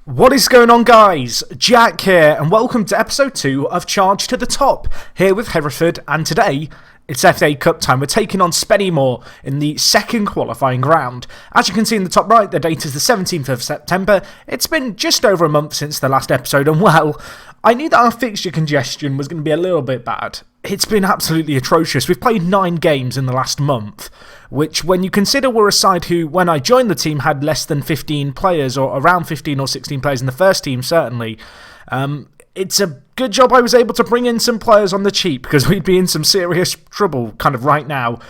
What is going on, guys? Jack here, and welcome to episode 2 of Charge to the Top, here with Hereford, and today it's FA Cup time. We're taking on Spennymoor in the second qualifying round. As you can see in the top right, the date is the 17th of September. It's been just over a month since the last episode, and well, I knew that our fixture congestion was going to be a little bit bad. It's been absolutely atrocious. We've played 9 games in the last month, which, when you consider we're a side who, when I joined the team, had less than 15 players, or around 15 or 16 players in the first team, certainly, it's a good job I was able to bring in some players on the cheap, because we'd be in some serious trouble kind of right now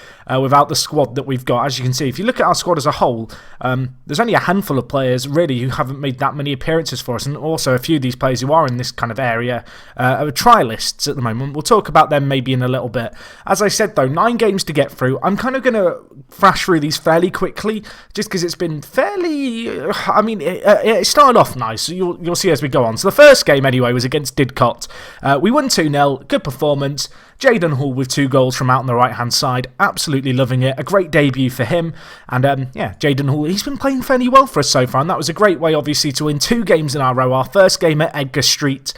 without the squad that we've got. As you can see, if you look at our squad as a whole, there's only a handful of players really who haven't made that many appearances for us, and also a few of these players who are in this kind of area are trialists at the moment. We'll talk about them maybe in a little bit. As I said though, 9 games to get through. I'm kind of going to thrash through these fairly quickly, just because it's been fairly, it started off nice, so you'll see as we go on. So the first game anyway was against Didcot. We won 2-0, good performance. Jayden Hall with 2 goals from out on the right hand side, absolutely loving it, a great debut for him, and Jayden Hall, he's been playing fairly well for us so far, and that was a great way obviously to win 2 games in a row. Our first game at Edgar Street,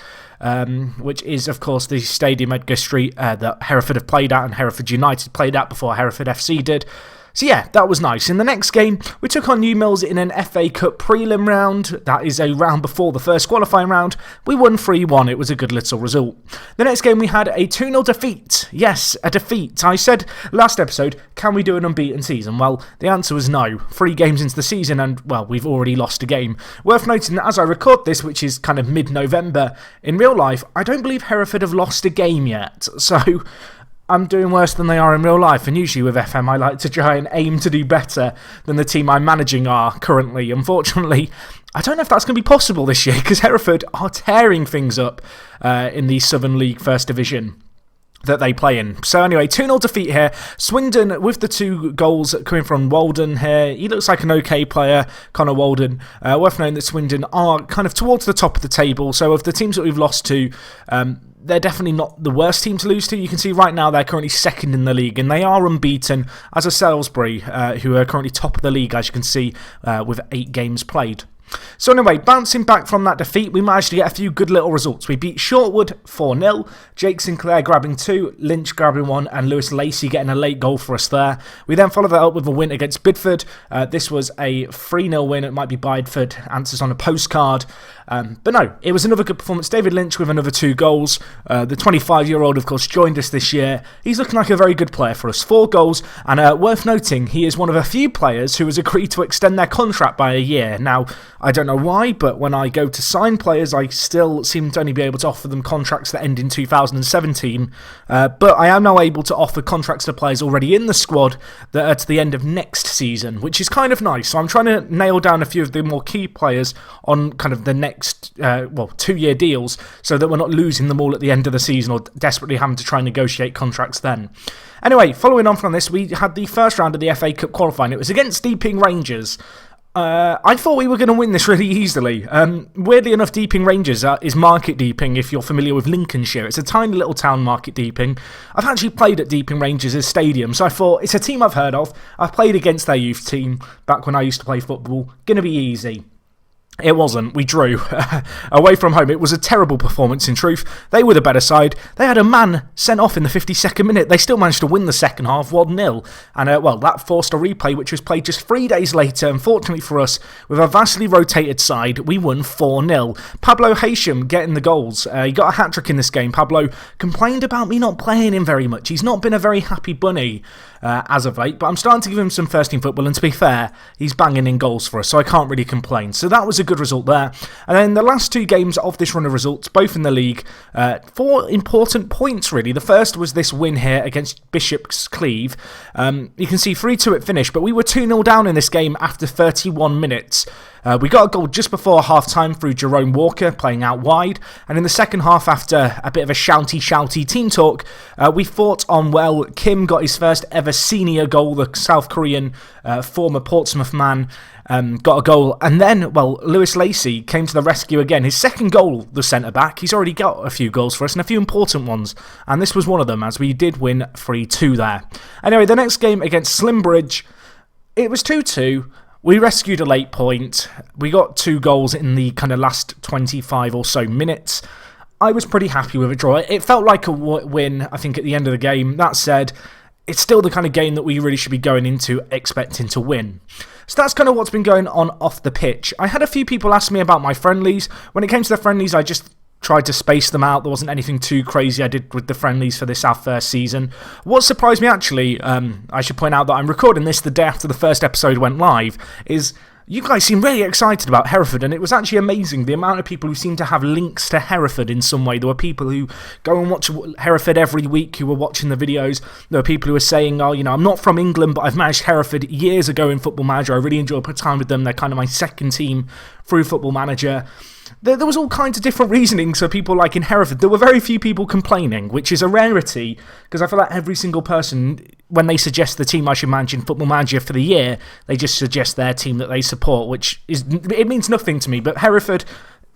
which is of course the stadium Edgar Street that Hereford have played at and Hereford United played at before Hereford FC did. So yeah, that was nice. In the next game, we took on New Mills in an FA Cup prelim round. That is a round before the first qualifying round. We won 3-1. It was a good little result. The next game, we had a 2-0 defeat. Yes, a defeat. I said last episode, can we do an unbeaten season? Well, the answer was no. 3 games into the season and, well, we've already lost a game. Worth noting that as I record this, which is kind of mid-November, in real life, I don't believe Hereford have lost a game yet. So I'm doing worse than they are in real life, and usually with FM I like to try and aim to do better than the team I'm managing are currently. Unfortunately, I don't know if that's going to be possible this year, because Hereford are tearing things up in the Southern League First Division that they play in. So anyway, 2-0 defeat here. Swindon with the 2 goals coming from Walden here. He looks like an okay player, Connor Walden. Worth knowing that Swindon are kind of towards the top of the table, so of the teams that we've lost to, they're definitely not the worst team to lose to. You can see right now they're currently second in the league, and they are unbeaten, as are Salisbury, who are currently top of the league, as you can see, with 8 games played. So anyway, bouncing back from that defeat, we managed to get a few good little results. We beat Shortwood 4-0, Jake Sinclair grabbing 2, Lynch grabbing 1, and Lewis Lacey getting a late goal for us there. We then followed that up with a win against Bidford. This was a 3-0 win. It might be Bidford, answers on a postcard. But no, it was another good performance. David Lynch with another 2 goals. The 25-year-old, of course, joined us this year. He's looking like a very good player for us. 4 goals, and worth noting, he is one of a few players who has agreed to extend their contract by a year. Now, I don't know why, but when I go to sign players, I still seem to only be able to offer them contracts that end in 2017. But I am now able to offer contracts to players already in the squad that are to the end of next season, which is kind of nice. So I'm trying to nail down a few of the more key players on kind of the next 2-year deals, so that we're not losing them all at the end of the season or desperately having to try and negotiate contracts then. Anyway, following on from this, we had the first round of the FA Cup qualifying. It was against Deeping Rangers. I thought we were going to win this really easily. Weirdly enough, Deeping Rangers is Market Deeping, if you're familiar with Lincolnshire. It's a tiny little town, Market Deeping. I've actually played at Deeping Rangers' stadium, so I thought it's a team I've heard of. I've played against their youth team back when I used to play football. Gonna be easy. It wasn't. We drew. Away from home, it was a terrible performance in truth. They were the better side. They had a man sent off in the 52nd minute. They still managed to win the second half 1-0. And, that forced a replay, which was played just 3 days later. Unfortunately for us, with a vastly rotated side, we won 4-0. Pablo Haysham getting the goals. He got a hat-trick in this game. Pablo complained about me not playing him very much. He's not been a very happy bunny as of late, but I'm starting to give him some first-team football, and to be fair, he's banging in goals for us, so I can't really complain. So that was a good result there. And then the last 2 games of this run of results, both in the league, 4 important points really. The first was this win here against Bishop's Cleeve. You can see 3-2 at finish, but we were 2-0 down in this game after 31 minutes. We got a goal just before half-time through Jerome Walker playing out wide, and in the second half, after a bit of a shouty team talk, we fought on well. Kim got his first ever senior goal, the South Korean former Portsmouth man, got a goal, and then, Lewis Lacey came to the rescue again. His second goal, the centre-back. He's already got a few goals for us, and a few important ones, and this was one of them, as we did win 3-2 there. Anyway, the next game against Slimbridge, it was 2-2. We rescued a late point. We got 2 goals in the kind of last 25 or so minutes. I was pretty happy with a draw. It felt like a win, I think, at the end of the game. That said, it's still the kind of game that we really should be going into expecting to win. So that's kind of what's been going on off the pitch. I had a few people ask me about my friendlies. When it came to the friendlies, I just tried to space them out. There wasn't anything too crazy I did with the friendlies for this, our first season. What surprised me, actually, I should point out that I'm recording this the day after the first episode went live, is you guys seem really excited about Hereford, and it was actually amazing the amount of people who seem to have links to Hereford in some way. There were people who go and watch Hereford every week who were watching the videos. There were people who were saying, oh, I'm not from England, but I've managed Hereford years ago in Football Manager. I really enjoy putting time with them. They're kind of my second team through Football Manager. There was all kinds of different reasonings for people like in Hereford. There were very few people complaining, which is a rarity, because I feel like every single person, when they suggest the team I should manage in Football Manager for the year, they just suggest their team that they support, which it means nothing to me. But Hereford,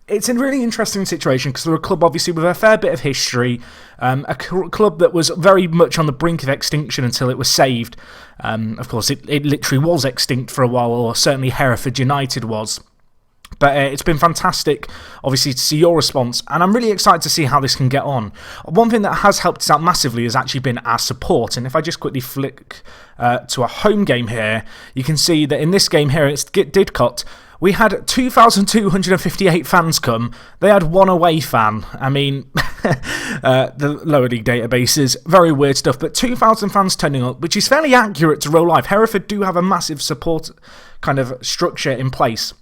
it's a really interesting situation because they're a club, obviously, with a fair bit of history, a club that was very much on the brink of extinction until it was saved. Of course, it literally was extinct for a while, or certainly Hereford United was. But it's been fantastic, obviously, to see your response, and I'm really excited to see how this can get on. One thing that has helped us out massively has actually been our support, and if I just quickly flick to a home game here, you can see that in this game here, it's Didcot, we had 2,258 fans come. They had 1 away fan. I mean, the lower league databases, very weird stuff, but 2,000 fans turning up, which is fairly accurate to real life. Hereford do have a massive support kind of structure in place.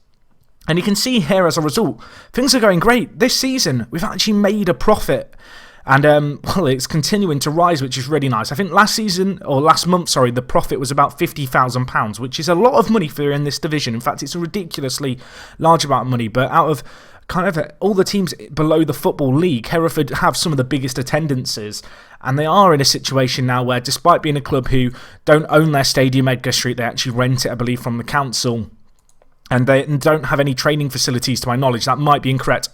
And you can see here as a result, things are going great. This season, we've actually made a profit. And, well, it's continuing to rise, which is really nice. I think last month, the profit was about £50,000, which is a lot of money for in this division. In fact, it's a ridiculously large amount of money. But out of kind of all the teams below the Football League, Hereford have some of the biggest attendances. And they are in a situation now where, despite being a club who don't own their stadium, Edgar Street, they actually rent it, I believe, from the council. And they don't have any training facilities, to my knowledge. That might be incorrect.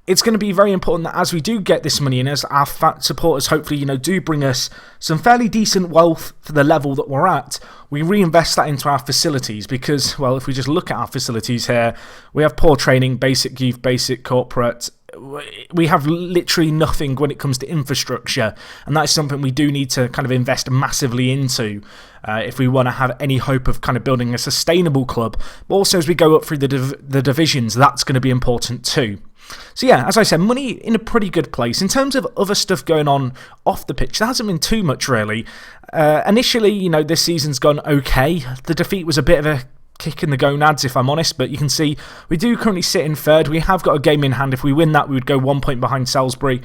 It's going to be very important that as we do get this money in, as our supporters hopefully, do bring us some fairly decent wealth for the level that we're at, we reinvest that into our facilities because, well, if we just look at our facilities here, we have poor training, basic youth, basic corporate. We have literally nothing when it comes to infrastructure, and that's something we do need to kind of invest massively into if we want to have any hope of kind of building a sustainable club. But also as we go up through the divisions, that's going to be important too. So yeah, as I said, money in a pretty good place. In terms of other stuff going on off the pitch, there hasn't been too much really. Initially, this season's gone okay. The defeat was a bit of a kick in the gonads, if I'm honest, but you can see we do currently sit in third. We have got a game in hand. If we win that, we would go 1 point behind Salisbury.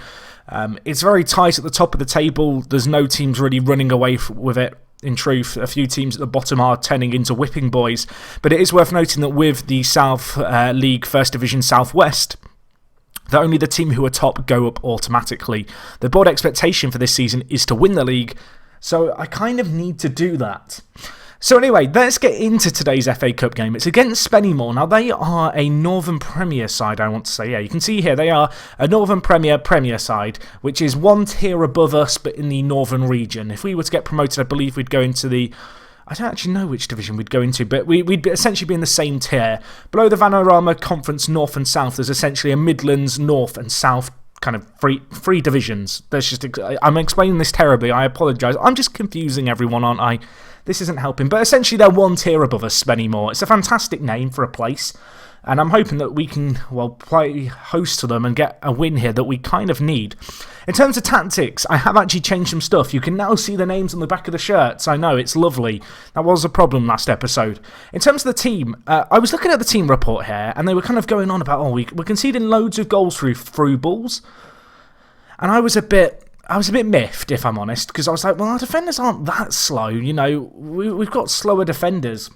It's very tight at the top of the table. There's no teams really running away with it. In truth, a few teams at the bottom are turning into whipping boys, but it is worth noting that with the South League First Division Southwest, that only the team who are top go up automatically. The board expectation for this season is to win the league, so I kind of need to do that. So anyway, let's get into today's FA Cup game. It's against Spennymoor. Now, they are a Northern Premier side, I want to say. Yeah, you can see here they are a Northern Premier side, which is 1 tier above us, but in the Northern region. If we were to get promoted, I believe we'd go into the... I don't actually know which division we'd go into, but we'd essentially be in the same tier. Below the Vanarama Conference North and South, there's essentially a Midlands North and South kind of three divisions. I'm explaining this terribly, I apologise. I'm just confusing everyone, aren't I? This isn't helping, but essentially they're 1 tier above us, Spennymoor. It's a fantastic name for a place, and I'm hoping that we can, play host to them and get a win here that we kind of need. In terms of tactics, I have actually changed some stuff. You can now see the names on the back of the shirts. I know, it's lovely. That was a problem last episode. In terms of the team, I was looking at the team report here, and they were kind of going on about, we're conceding loads of goals through balls. And I was a bit miffed, if I'm honest, because I was like, our defenders aren't that slow. We've got slower defenders,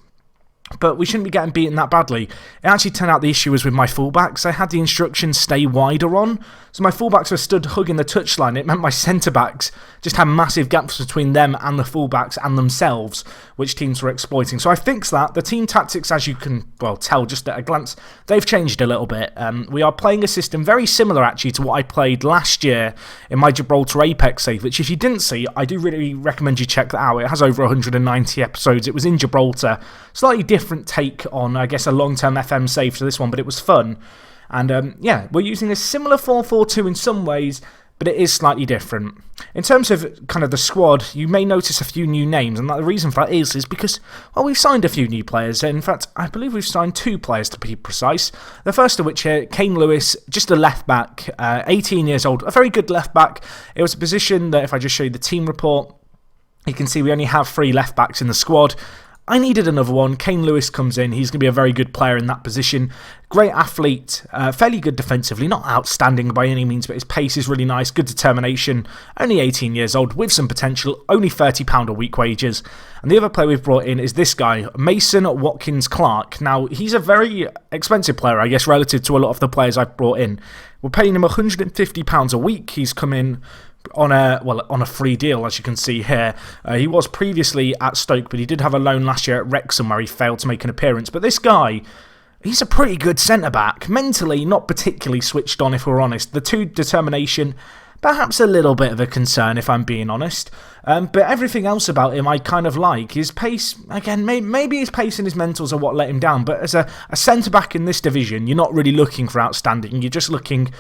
but we shouldn't be getting beaten that badly. It actually turned out the issue was with my fullbacks. I had the instructions stay wider on, so my fullbacks were stood hugging the touchline. It meant my centre-backs just had massive gaps between them and the fullbacks and themselves, which teams were exploiting. So I fixed that. The team tactics, as you can tell just at a glance, they've changed a little bit. We are playing a system very similar actually to what I played last year in my Gibraltar Apex save, which if you didn't see, I do really recommend you check that out. It has over 190 episodes. It was in Gibraltar. Slightly different take on, I guess, a long-term FM save to this one, but it was fun. And yeah, we're using a similar 4-4-2 in some ways, but it is slightly different. In terms of kind of the squad, you may notice a few new names, and the reason for that is because, well, we've signed a few new players. In fact, I believe we've signed 2 players to be precise. The first of which here, Kane Lewis, just a left back, 18 years old, a very good left back. It was a position that, if I just show you the team report, you can see we only have 3 left backs in the squad. I needed another one. Kane Lewis comes in. He's going to be a very good player in that position. Great athlete, fairly good defensively, not outstanding by any means, but his pace is really nice, good determination. Only 18 years old, with some potential, only £30 a week wages. And the other player we've brought in is this guy, Mason Watkins-Clark. Now, he's a very expensive player, I guess, relative to a lot of the players I've brought in. We're paying him £150 a week. He's come in on a free deal, as you can see here. He was previously at Stoke, but he did have a loan last year at Wrexham where he failed to make an appearance. But this guy, he's a pretty good centre-back. Mentally, not particularly switched on, if we're honest. The 2 determination, perhaps a little bit of a concern, if I'm being honest. But everything else about him I kind of like. His pace, again, maybe his pace and his mentals are what let him down. But as a centre-back in this division, you're not really looking for outstanding. You're just looking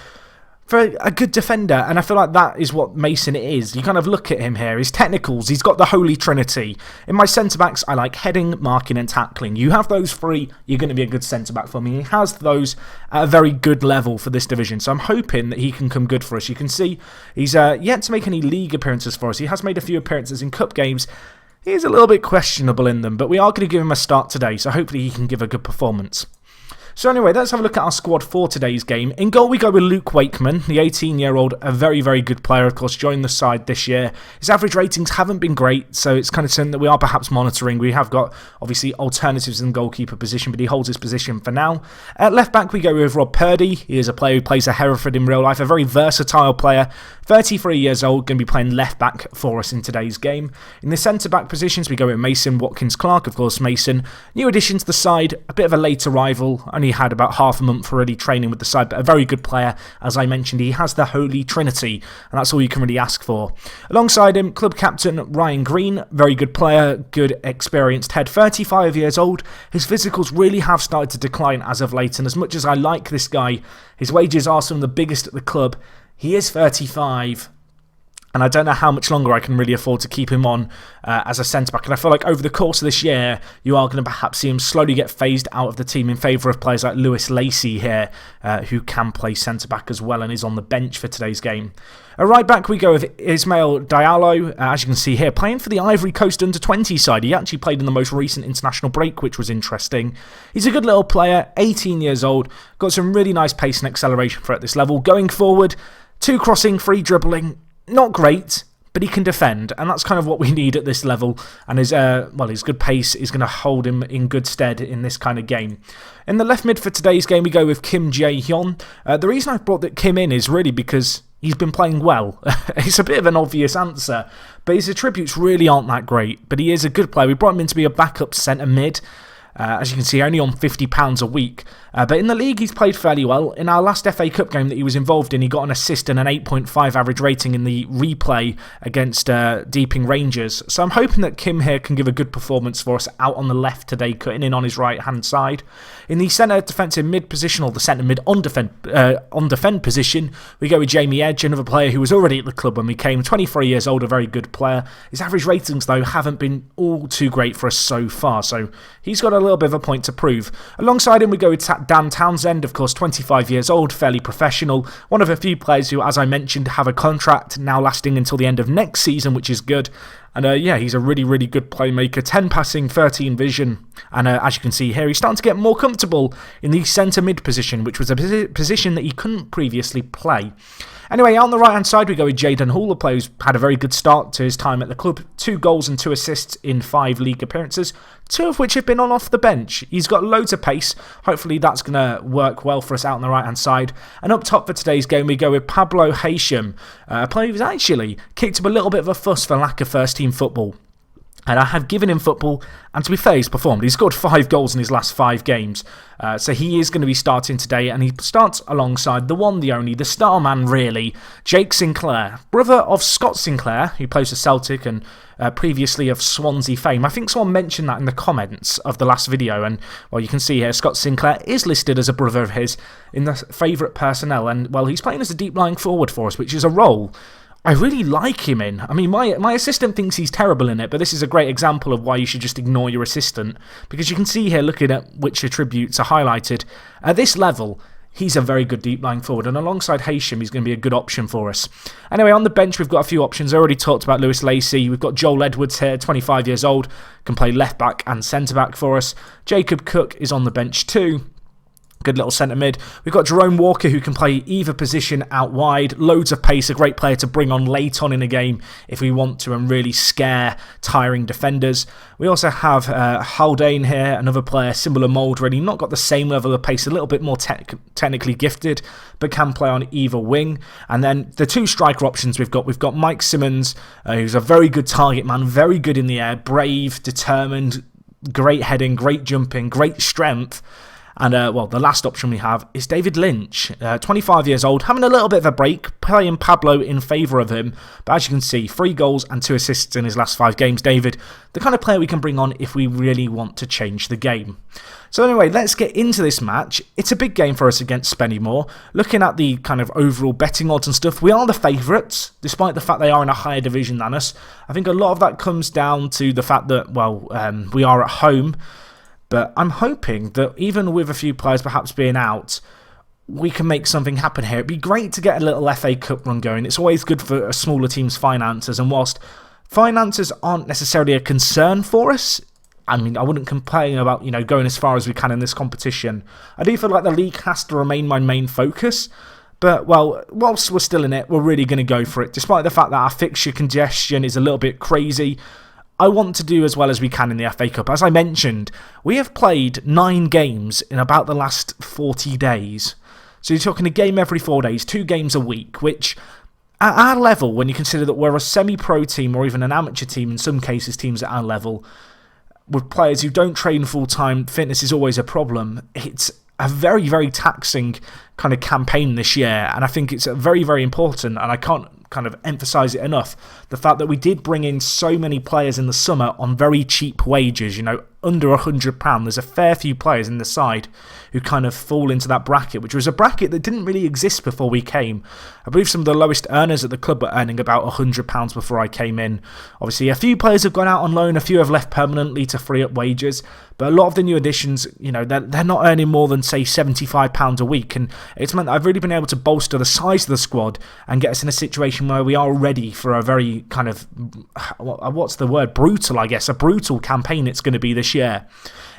for a good defender, and I feel like that is what Mason is. You kind of look at him here, his technicals, he's got the holy trinity. In my centre-backs, I like heading, marking and tackling. You have those 3, you're going to be a good centre-back for me. He has those at a very good level for this division, so I'm hoping that he can come good for us. You can see he's yet to make any league appearances for us. He has made a few appearances in cup games. He is a little bit questionable in them, but we are going to give him a start today, so hopefully he can give a good performance. So anyway, let's have a look at our squad for today's game. In goal, we go with Luke Wakeman, the 18-year-old, a very, very good player, of course, joined the side this year. His average ratings haven't been great, so it's kind of something that we are perhaps monitoring. We have got, obviously, alternatives in the goalkeeper position, but he holds his position for now. At left back, we go with Rob Purdy. He is a player who plays at Hereford in real life, a very versatile player, 33 years old, going to be playing left back for us in today's game. In the centre-back positions, we go with Mason Watkins-Clark. Of course, Mason, new addition to the side, a bit of a late arrival, only had about half a month already training with the side, but a very good player. As I mentioned, he has the holy trinity, and that's all you can really ask for. Alongside him, club captain Ryan Green, very good player, good experienced head, 35 years old. His physicals really have started to decline as of late, and as much as I like this guy, his wages are some of the biggest at the club. He is 35, and I don't know how much longer I can really afford to keep him on as a centre-back. And I feel like over the course of this year, you are going to perhaps see him slowly get phased out of the team in favour of players like Lewis Lacey here, who can play centre-back as well and is on the bench for today's game. At right back, we go with Ismail Diallo, as you can see here, playing for the Ivory Coast under-20 side. He actually played in the most recent international break, which was interesting. He's a good little player, 18 years old, got some really nice pace and acceleration for at this level. Going forward, 2 crossing, 3 dribbling, not great, but he can defend, and that's kind of what we need at this level. And his good pace is going to hold him in good stead in this kind of game. In the left mid for today's game, we go with Kim Jae-hyun. The reason I've brought that Kim in is really because he's been playing well. It's a bit of an obvious answer, but his attributes really aren't that great. But he is a good player. We brought him in to be a backup centre mid. As you can see, only on £50 a week. But in the league, he's played fairly well. In our last FA Cup game that he was involved in, he got an assist and an 8.5 average rating in the replay against Deeping Rangers. So I'm hoping that Kim here can give a good performance for us out on the left today, cutting in on his right-hand side. In the centre defensive mid position, or the centre mid on defend position, we go with Jamie Edge, another player who was already at the club when we came. 23 years old, a very good player. His average ratings, though, haven't been all too great for us so far. So he's got a little bit of a point to prove. Alongside him, we go with Dan Townsend, of course, 25 years old, fairly professional. One of a few players who, as I mentioned, have a contract now lasting until the end of next season, which is good. And yeah, he's a really, really good playmaker. 10 passing, 13 vision. And as you can see here, he's starting to get more comfortable in the centre mid position, which was a position that he couldn't previously play. Anyway, on the right-hand side, we go with Jayden Hall, a player who's had a very good start to his time at the club. 2 goals and 2 assists in 5 league appearances, 2 of which have been on off the bench. He's got loads of pace. Hopefully that's going to work well for us out on the right-hand side. And up top for today's game, we go with Pablo Haisham, a player who's actually kicked up a little bit of a fuss for lack of first-team football. And I have given him football, and to be fair, he's performed. He's scored 5 goals in his last 5 games. So he is going to be starting today, and he starts alongside the one, the only, the star man, really, Jake Sinclair, brother of Scott Sinclair, who plays for Celtic and previously of Swansea fame. I think someone mentioned that in the comments of the last video, and, well, you can see here, Scott Sinclair is listed as a brother of his in the favourite personnel, and, well, he's playing as a deep-lying forward for us, which is a role I really like him in. I mean, my assistant thinks he's terrible in it, but this is a great example of why you should just ignore your assistant. Because you can see here, looking at which attributes are highlighted, at this level, he's a very good deep-lying forward. And alongside Haysham, he's going to be a good option for us. Anyway, on the bench, we've got a few options. I already talked about Lewis Lacey. We've got Joel Edwards here, 25 years old, can play left-back and centre-back for us. Jacob Cook is on the bench too. Good little centre mid. We've got Jerome Walker, who can play either position out wide. Loads of pace, a great player to bring on late on in a game if we want to and really scare tiring defenders. We also have Haldane here, another player, similar mould really. Not got the same level of pace, a little bit more technically gifted, but can play on either wing. And then the 2 striker options we've got Mike Simmons, who's a very good target man, very good in the air, brave, determined, great heading, great jumping, great strength. And, well, the last option we have is David Lynch, 25 years old, having a little bit of a break, playing Pablo in favour of him. But as you can see, 3 goals and 2 assists in his last 5 games. David, the kind of player we can bring on if we really want to change the game. So anyway, let's get into this match. It's a big game for us against Spennymoor. Looking at the kind of overall betting odds and stuff, we are the favourites, despite the fact they are in a higher division than us. I think a lot of that comes down to the fact that, well, we are at home. But I'm hoping that even with a few players perhaps being out, we can make something happen here. It'd be great to get a little FA Cup run going. It's always good for a smaller team's finances. And whilst finances aren't necessarily a concern for us, I mean, I wouldn't complain about, going as far as we can in this competition. I do feel like the league has to remain my main focus. But, well, whilst we're still in it, we're really going to go for it. Despite the fact that our fixture congestion is a little bit crazy, I want to do as well as we can in the FA Cup. As I mentioned, we have played 9 games in about the last 40 days. So you're talking a game every 4 days, 2 games a week, which at our level, when you consider that we're a semi-pro team or even an amateur team, in some cases teams at our level, with players who don't train full-time, fitness is always a problem. It's a very, very taxing kind of campaign this year, and I think it's very, very important, and I can't kind of emphasise it enough, the fact that we did bring in so many players in the summer on very cheap wages, under £100. There's a fair few players in the side who kind of fall into that bracket, which was a bracket that didn't really exist before we came. I believe some of the lowest earners at the club were earning about £100 before I came in. Obviously, a few players have gone out on loan, a few have left permanently to free up wages, but a lot of the new additions, they're not earning more than, say, £75 a week, and it's meant that I've really been able to bolster the size of the squad and get us in a situation where we are ready for a very kind of, what's the word, brutal, I guess, a brutal campaign it's going to be this year.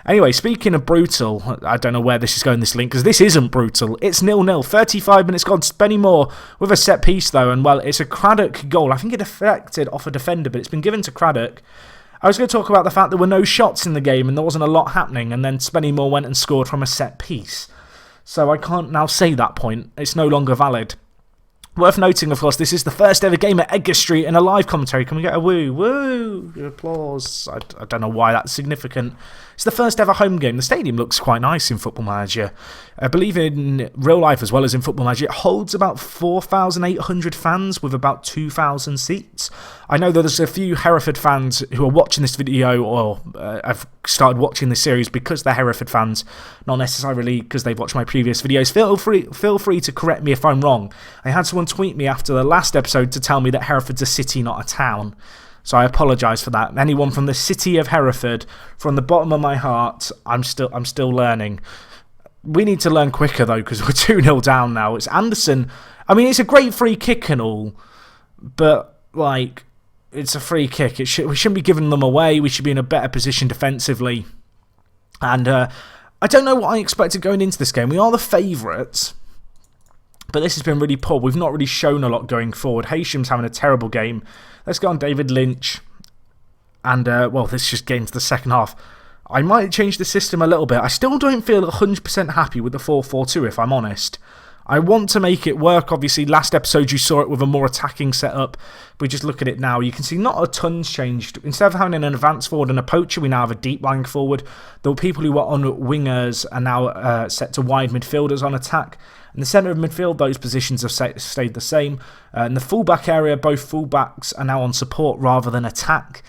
Anyway, speaking of brutal, I don't know where this is going, this link, because this isn't brutal. It's 0-0, 35 minutes gone. Spennymoor with a set piece, though, and, well, it's a Craddock goal. I think it deflected off a defender, but it's been given to Craddock. I was going to talk about the fact there were no shots in the game and there wasn't a lot happening, and then Spennymoor went and scored from a set piece. So I can't now say that point. It's no longer valid. Worth noting, of course, this is the first ever game at Edgar Street and a live commentary. Can we get a woo? Woo! Applause. I don't know why that's significant. It's the first ever home game. The stadium looks quite nice in Football Manager. I believe in real life as well as in Football Manager, it holds about 4,800 fans with about 2,000 seats. I know that there's a few Hereford fans who are watching this video or have started watching this series because they're Hereford fans, not necessarily because they've watched my previous videos. Feel free to correct me if I'm wrong. I had someone tweet me after the last episode to tell me that Hereford's a city, not a town. So I apologise for that. Anyone from the city of Hereford, from the bottom of my heart, I'm still learning. We need to learn quicker, though, because we're 2-0 down now. It's Anderson. I mean, it's a great free kick and all, but, like, it's a free kick. We shouldn't be giving them away. We should be in a better position defensively. And I don't know what I expected going into this game. We are the favourites, but this has been really poor. We've not really shown a lot going forward. Haysham's having a terrible game. Let's go on David Lynch. And, well, this just gets into the second half. I might change the system a little bit. I still don't feel 100% happy with the 4-4-2, if I'm honest. I want to make it work. Obviously, last episode you saw it with a more attacking setup. We just look at it now. You can see not a ton's changed. Instead of having an advanced forward and a poacher, we now have a deep lying forward. The people who were on wingers are now set to wide midfielders on attack. In the centre of midfield, those positions have stayed the same. In the fullback area, both fullbacks are now on support rather than attack.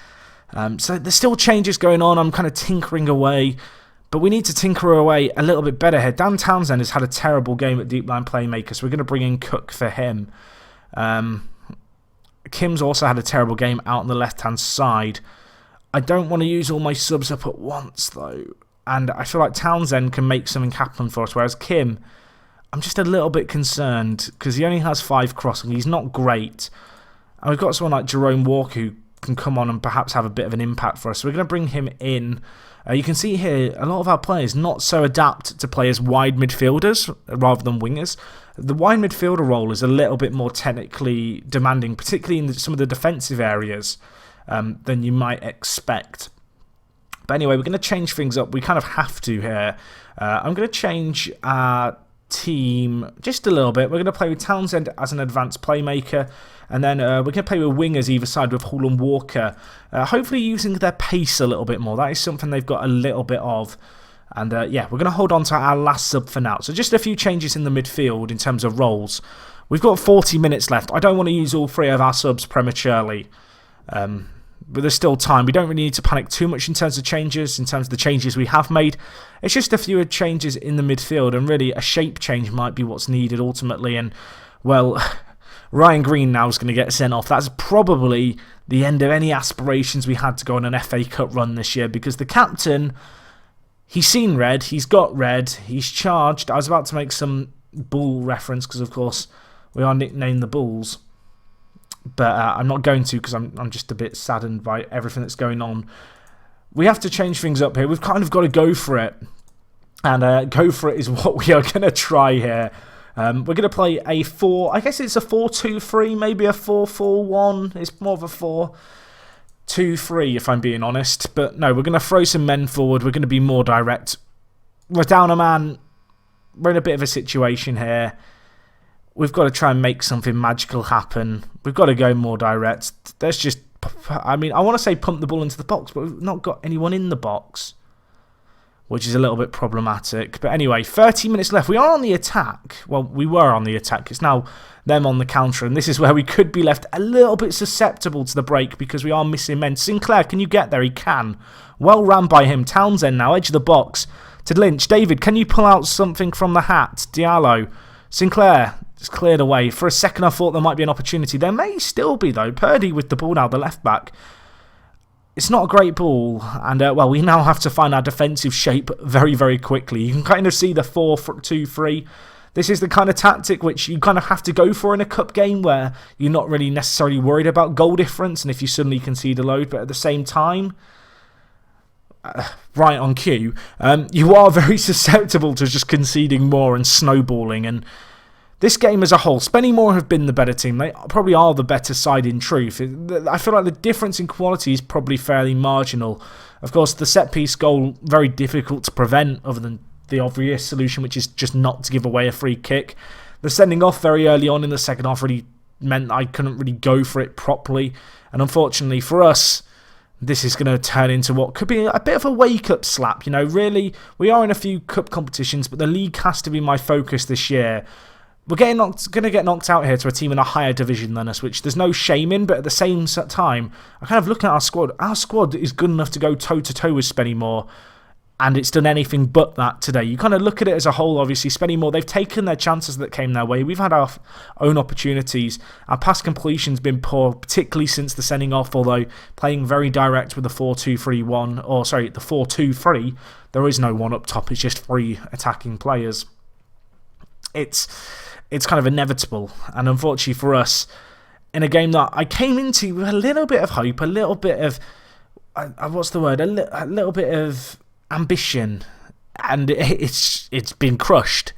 So there's still changes going on. I'm kind of tinkering away. But we need to tinker away a little bit better here. Dan Townsend has had a terrible game at deep line playmaker, so we're going to bring in Cook for him. Kim's also had a terrible game out on the left-hand side. I don't want to use all my subs up at once, though. And I feel like Townsend can make something happen for us, whereas Kim, I'm just a little bit concerned because he only has 5 crossing. He's not great. And we've got someone like Jerome Walker who can come on and perhaps have a bit of an impact for us. So we're going to bring him in. You can see here a lot of our players not so adapt to play as wide midfielders rather than wingers. The wide midfielder role is a little bit more technically demanding, particularly in some of the defensive areas than you might expect. But anyway, we're going to change things up. We kind of have to here. I'm going to change our team just a little bit. We're going to play with Townsend as an advanced playmaker, and then we're going to play with wingers either side with Hall and Walker, hopefully using their pace a little bit more. That is something they've got a little bit of. And yeah, we're going to hold on to our last sub for now. So just a few changes in the midfield in terms of roles. We've got 40 minutes left. I don't want to use all 3 of our subs prematurely. But there's still time. We don't really need to panic too much in terms of changes, in terms of the changes we have made. It's just a few changes in the midfield, and really a shape change might be what's needed ultimately. And, well, Ryan Green now is going to get sent off. That's probably the end of any aspirations we had to go on an FA Cup run this year, because the captain, he's seen red, he's got red, he's charged. I was about to make some Bull reference, because, of course, we are nicknamed the Bulls. But I'm not going to, because I'm just a bit saddened by everything that's going on. We have to change things up here. We've kind of got to go for it. And go for it is what we are going to try here. We're going to play a 4... I guess it's a 4-2-3, maybe a 4-4-1. It's more of a 4-2-3, if I'm being honest. But no, we're going to throw some men forward. We're going to be more direct. We're down a man. We're in a bit of a situation here. We've got to try and make something magical happen. We've got to go more direct. Let's just... I mean, I want to say pump the ball into the box, but we've not got anyone in the box, which is a little bit problematic. But anyway, 30 minutes left. We are on the attack. Well, we were on the attack. It's now them on the counter, and this is where we could be left a little bit susceptible to the break because we are missing men. Sinclair, can you get there? He can. Well ran by him. Townsend now, edge of the box to Lynch. David, can you pull out something from the hat? Diallo. Sinclair. It's cleared away. For a second, I thought there might be an opportunity. There may still be, though. Purdy with the ball now, the left back. It's not a great ball. And, well, we now have to find our defensive shape very, very quickly. You can kind of see the 4-2-3. This is the kind of tactic which you kind of have to go for in a cup game where you're not really necessarily worried about goal difference and if you suddenly concede a load. But at the same time, right on cue, you are very susceptible to just conceding more and snowballing. And this game as a whole, Spennymoor have been the better team. They probably are the better side in truth. I feel like the difference in quality is probably fairly marginal. Of course, the set-piece goal, very difficult to prevent other than the obvious solution, which is just not to give away a free kick. The sending off very early on in the second half really meant I couldn't really go for it properly. And unfortunately for us, this is going to turn into what could be a bit of a wake-up slap. You know, really, we are in a few cup competitions, but the league has to be my focus this year. We're going to get knocked out here to a team in a higher division than us, which there's no shame in, but at the same time, I kind of look at our squad. Our squad is good enough to go toe-to-toe with Spennymoor, and it's done anything but that today. You kind of look at it as a whole, obviously. Spennymoor, they've taken their chances that came their way. We've had our own opportunities. Our pass completion's been poor, particularly since the sending off, although playing very direct with the 4-2-3-1, or sorry, the 4-2-3, there is no one up top. It's just 3 attacking players. It's kind of inevitable, and unfortunately for us, in a game that I came into with a little bit of hope, a little bit of, what's the word, a little bit of ambition, and it's been crushed.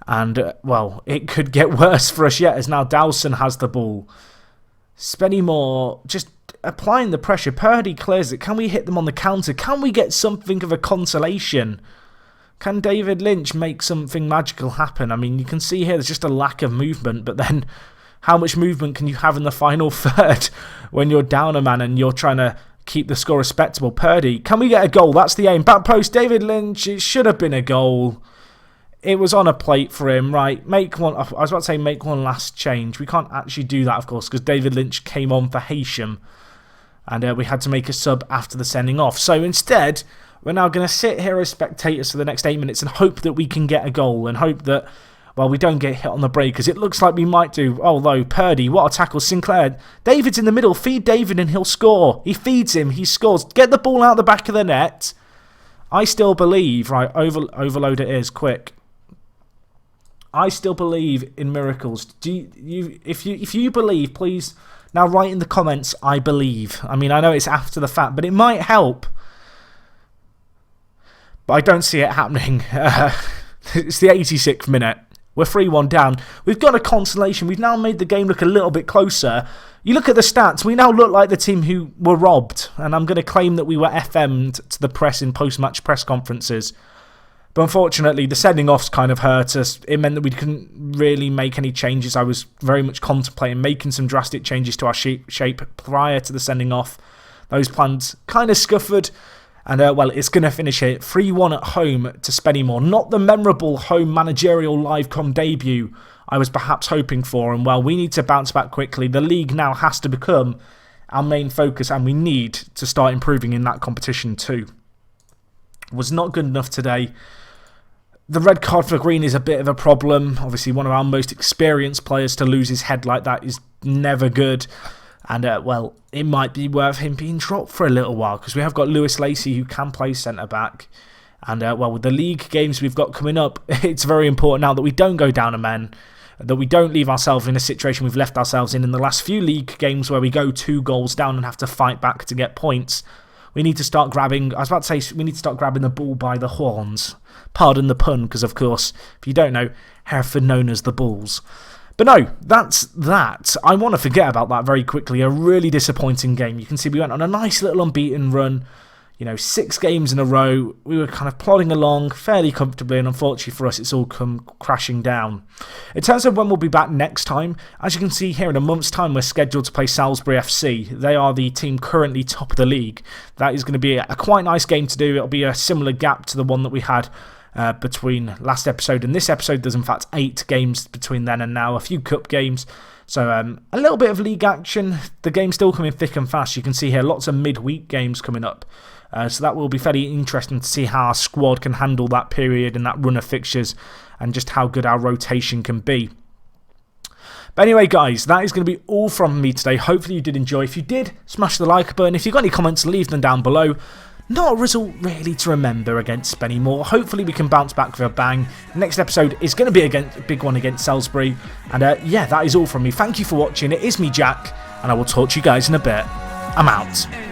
And, well, it could get worse for us yet, as now Dowson has the ball. Spennymoor just applying the pressure. Purdy clears it. Can we hit them on the counter? Can we get something of a consolation? Can David Lynch make something magical happen? I mean, you can see here there's just a lack of movement, but then how much movement can you have in the final third when you're down a man and you're trying to keep the score respectable? Purdy, can we get a goal? That's the aim. Back post, David Lynch. It should have been a goal. It was on a plate for him, right? Make one. I was about to say make one last change. We can't actually do that, of course, because David Lynch came on for Haysham. And we had to make a sub after the sending off. So instead, we're now going to sit here as spectators for the next 8 minutes and hope that we can get a goal. And hope that, well, we don't get hit on the break, because it looks like we might do. Although, Purdy, what a tackle. Sinclair. David's in the middle. Feed David and he'll score. He feeds him. He scores. Get the ball out the back of the net. I still believe. Right, overload it is. Quick. I still believe in miracles. If you believe, please now write in the comments, I believe. I mean, I know it's after the fact, but it might help. But I don't see it happening. It's the 86th minute. We're 3-1 down. We've got a consolation. We've now made the game look a little bit closer. You look at the stats, we now look like the team who were robbed. And I'm going to claim that we were FM'd to the press in post-match press conferences. But unfortunately, the sending offs kind of hurt us. It meant that we couldn't really make any changes. I was very much contemplating making some drastic changes to our shape prior to the sending off. Those plans kind of scuffered. And, well, it's going to finish here. 3-1 at home to Spennymoor. Not the memorable home managerial live-com debut I was perhaps hoping for. And, well, we need to bounce back quickly. The league now has to become our main focus. And we need to start improving in that competition too. Was not good enough today. The red card for Green is a bit of a problem. Obviously, one of our most experienced players to lose his head like that is never good. And, well, it might be worth him being dropped for a little while, because we have got Lewis Lacey who can play centre-back. And, well, with the league games we've got coming up, it's very important now that we don't go down a man, that we don't leave ourselves in a situation we've left ourselves in the last few league games where we go 2 goals down and have to fight back to get points. We need to start grabbing, I was about to say, we need to start grabbing the bull by the horns. Pardon the pun, because of course, if you don't know, Hereford known as the Bulls. But no, that's that. I want to forget about that very quickly. A really disappointing game. You can see we went on a nice little unbeaten run. You know, 6 games in a row. We were kind of plodding along fairly comfortably, and unfortunately for us, it's all come crashing down. In terms of when we'll be back next time, as you can see here, in a month's time, we're scheduled to play Salisbury Fc. They are the team currently top of the league. That is going to be a quite nice game to do. It'll be a similar gap to the one that we had between last episode and this episode. There's in fact 8 games between then and now, a few cup games. So a little bit of league action. The game's still coming thick and fast. You can see here lots of midweek games coming up. So that will be fairly interesting to see how our squad can handle that period and that run of fixtures, and just how good our rotation can be. But anyway, guys, that is going to be all from me today. Hopefully you did enjoy. If you did, smash the like button. If you've got any comments, leave them down below. Not a result really to remember against Spennymoor. Hopefully we can bounce back with a bang. Next episode is going to be a big one against Salisbury. And yeah, that is all from me. Thank you for watching. It is me, Jack, and I will talk to you guys in a bit. I'm out.